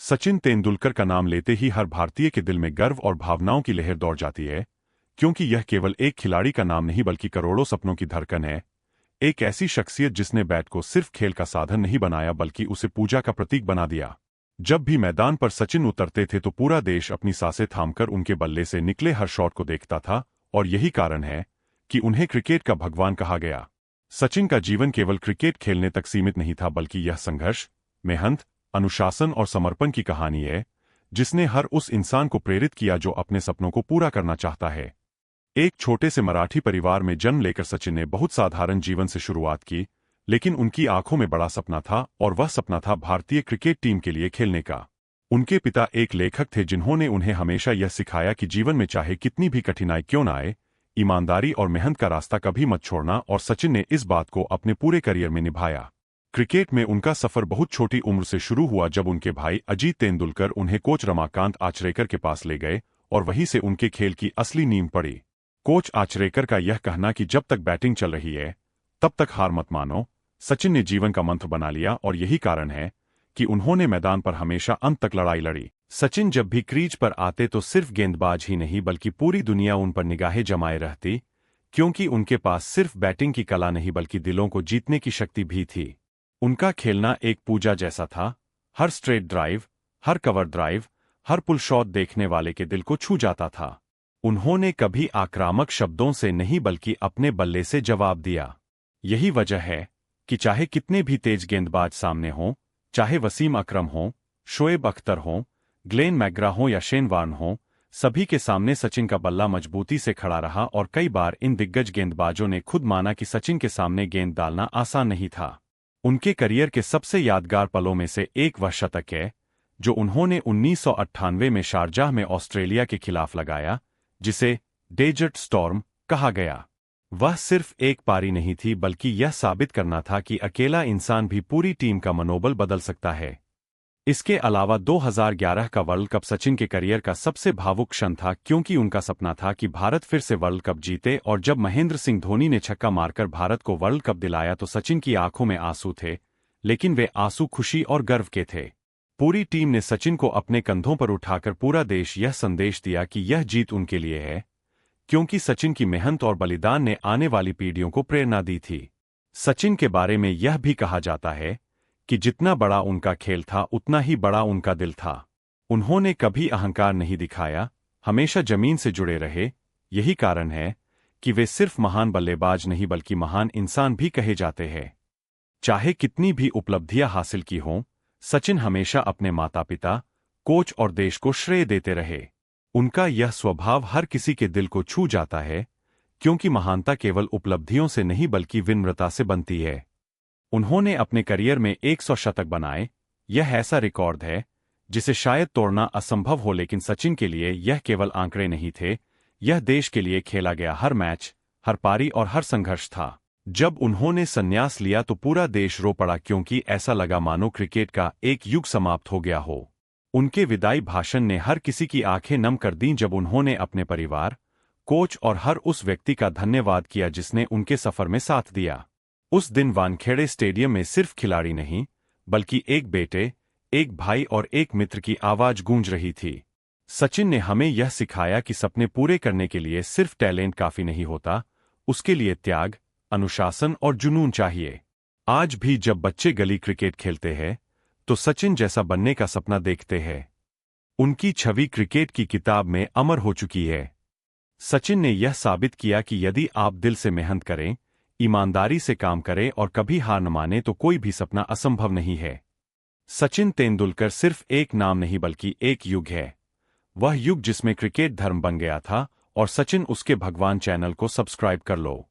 सचिन तेंदुलकर का नाम लेते ही हर भारतीय के दिल में गर्व और भावनाओं की लहर दौड़ जाती है, क्योंकि यह केवल एक खिलाड़ी का नाम नहीं बल्कि करोड़ों सपनों की धड़कन है। एक ऐसी शख्सियत जिसने बैट को सिर्फ खेल का साधन नहीं बनाया बल्कि उसे पूजा का प्रतीक बना दिया। जब भी मैदान पर सचिन उतरते थे तो पूरा देश अपनी सांसें थामकर उनके बल्ले से निकले हर शॉट को देखता था, और यही कारण है कि उन्हें क्रिकेट का भगवान कहा गया। सचिन का जीवन केवल क्रिकेट खेलने तक सीमित नहीं था, बल्कि यह संघर्ष, मेहनत, अनुशासन और समर्पण की कहानी है, जिसने हर उस इंसान को प्रेरित किया जो अपने सपनों को पूरा करना चाहता है। एक छोटे से मराठी परिवार में जन्म लेकर सचिन ने बहुत साधारण जीवन से शुरुआत की, लेकिन उनकी आंखों में बड़ा सपना था, और वह सपना था भारतीय क्रिकेट टीम के लिए खेलने का। उनके पिता एक लेखक थे जिन्होंने उन्हें हमेशा यह सिखाया कि जीवन में चाहे कितनी भी कठिनाई क्यों न आए, ईमानदारी और मेहनत का रास्ता कभी मत छोड़ना, और सचिन ने इस बात को अपने पूरे करियर में निभाया। क्रिकेट में उनका सफर बहुत छोटी उम्र से शुरू हुआ जब उनके भाई अजीत तेंदुलकर उन्हें कोच रमाकांत आचरेकर के पास ले गए, और वहीं से उनके खेल की असली नींव पड़ी। कोच आचरेकर का यह कहना कि जब तक बैटिंग चल रही है तब तक हार मत मानो, सचिन ने जीवन का मंत्र बना लिया, और यही कारण है कि उन्होंने मैदान पर हमेशा अंत तक लड़ाई लड़ी। सचिन जब भी क्रीज पर आते तो सिर्फ गेंदबाज ही नहीं बल्कि पूरी दुनिया उन पर निगाहें जमाए रहती, क्योंकि उनके पास सिर्फ बैटिंग की कला नहीं बल्कि दिलों को जीतने की शक्ति भी थी। उनका खेलना एक पूजा जैसा था। हर स्ट्रेट ड्राइव, हर कवर ड्राइव, हर पुल शॉट देखने वाले के दिल को छू जाता था। उन्होंने कभी आक्रामक शब्दों से नहीं बल्कि अपने बल्ले से जवाब दिया। यही वजह है कि चाहे कितने भी तेज गेंदबाज सामने हों, चाहे वसीम अकरम हों, शोएब अख्तर हों, ग्लेन मैग्रा हों या शेन वार्न हों, सभी के सामने सचिन का बल्ला मजबूती से खड़ा रहा, और कई बार इन दिग्गज गेंदबाजों ने खुद माना कि सचिन के सामने गेंद डालना आसान नहीं था। उनके करियर के सबसे यादगार पलों में से एक वह शतक है जो उन्होंने 1998 में शारजाह में ऑस्ट्रेलिया के खिलाफ लगाया, जिसे डेजर्ट स्टॉर्म कहा गया। वह सिर्फ एक पारी नहीं थी बल्कि यह साबित करना था कि अकेला इंसान भी पूरी टीम का मनोबल बदल सकता है। इसके अलावा 2011 का वर्ल्ड कप सचिन के करियर का सबसे भावुक क्षण था, क्योंकि उनका सपना था कि भारत फिर से वर्ल्ड कप जीते, और जब महेंद्र सिंह धोनी ने छक्का मारकर भारत को वर्ल्ड कप दिलाया तो सचिन की आंखों में आंसू थे, लेकिन वे आंसू खुशी और गर्व के थे। पूरी टीम ने सचिन को अपने कंधों पर उठाकर पूरा देश यह संदेश दिया कि यह जीत उनके लिए है, क्योंकि सचिन की मेहनत और बलिदान ने आने वाली पीढ़ियों को प्रेरणा दी थी। सचिन के बारे में यह भी कहा जाता है कि जितना बड़ा उनका खेल था उतना ही बड़ा उनका दिल था। उन्होंने कभी अहंकार नहीं दिखाया, हमेशा जमीन से जुड़े रहे। यही कारण है कि वे सिर्फ महान बल्लेबाज नहीं बल्कि महान इंसान भी कहे जाते हैं। चाहे कितनी भी उपलब्धियां हासिल की हों, सचिन हमेशा अपने माता पिता, कोच और देश को श्रेय देते रहे। उनका यह स्वभाव हर किसी के दिल को छू जाता है, क्योंकि महानता केवल उपलब्धियों से नहीं बल्कि विनम्रता से बनती है। उन्होंने अपने करियर में 100 शतक बनाए। यह ऐसा रिकॉर्ड है जिसे शायद तोड़ना असंभव हो, लेकिन सचिन के लिए यह केवल आंकड़े नहीं थे, यह देश के लिए खेला गया हर मैच, हर पारी और हर संघर्ष था। जब उन्होंने संन्यास लिया तो पूरा देश रो पड़ा, क्योंकि ऐसा लगा मानो क्रिकेट का एक युग समाप्त हो गया हो। उनके विदाई भाषण ने हर किसी की आंखें नम कर दीं जब उन्होंने अपने परिवार, कोच और हर उस व्यक्ति का धन्यवाद किया जिसने उनके सफर में साथ दिया। उस दिन वानखेड़े स्टेडियम में सिर्फ खिलाड़ी नहीं बल्कि एक बेटे, एक भाई और एक मित्र की आवाज गूंज रही थी। सचिन ने हमें यह सिखाया कि सपने पूरे करने के लिए सिर्फ टैलेंट काफी नहीं होता, उसके लिए त्याग, अनुशासन और जुनून चाहिए। आज भी जब बच्चे गली क्रिकेट खेलते हैं तो सचिन जैसा बनने का सपना देखते हैं। उनकी छवि क्रिकेट की किताब में अमर हो चुकी है। सचिन ने यह साबित किया कि यदि आप दिल से मेहनत करें, ईमानदारी से काम करें और कभी हार न माने तो कोई भी सपना असंभव नहीं है। सचिन तेंदुलकर सिर्फ एक नाम नहीं बल्कि एक युग है। वह युग जिसमें क्रिकेट धर्म बन गया था, और सचिन उसके भगवान। चैनल को सब्सक्राइब कर लो।